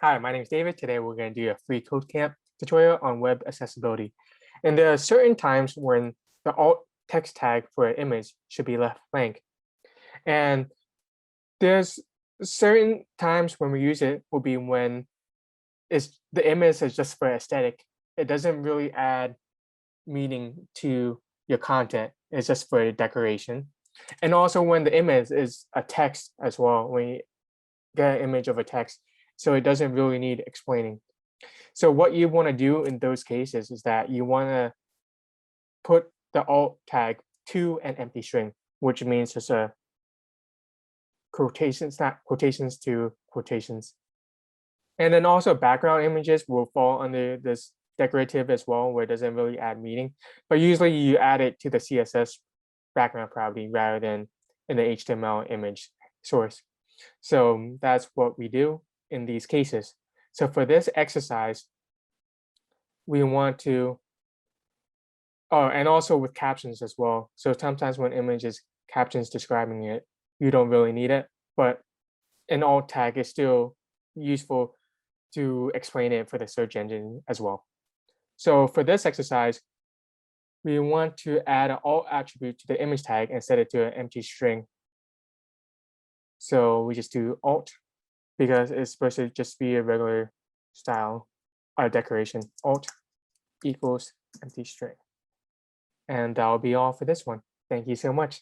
Hi, my name is David. Today we're going to do a free code camp tutorial on web accessibility. And there are certain times when the alt text tag for an image should be left blank. And there's certain times when we use it will be when the image is just for aesthetic. It doesn't really add meaning to your content. It's just for decoration. And also when the image is a text as well, when you get an image of a text, so it doesn't really need explaining. So what you want to do in those cases is that you want to put the alt tag to an empty string, which means just a quotations, not quotations to quotations. And then also background images will fall under this decorative as well, where it doesn't really add meaning. But usually you add it to the CSS background property rather than in the HTML image source. So that's what we do in these cases. So for this exercise, we want to, oh, and also with captions as well. So sometimes when images captions describing it, you don't really need it, but an alt tag is still useful to explain it for the search engine as well. So for this exercise, we want to add an alt attribute to the image tag and set it to an empty string. So we just do alt because it's supposed to just be a regular style decoration. Alt equals empty string. And that'll be all for this one. Thank you so much.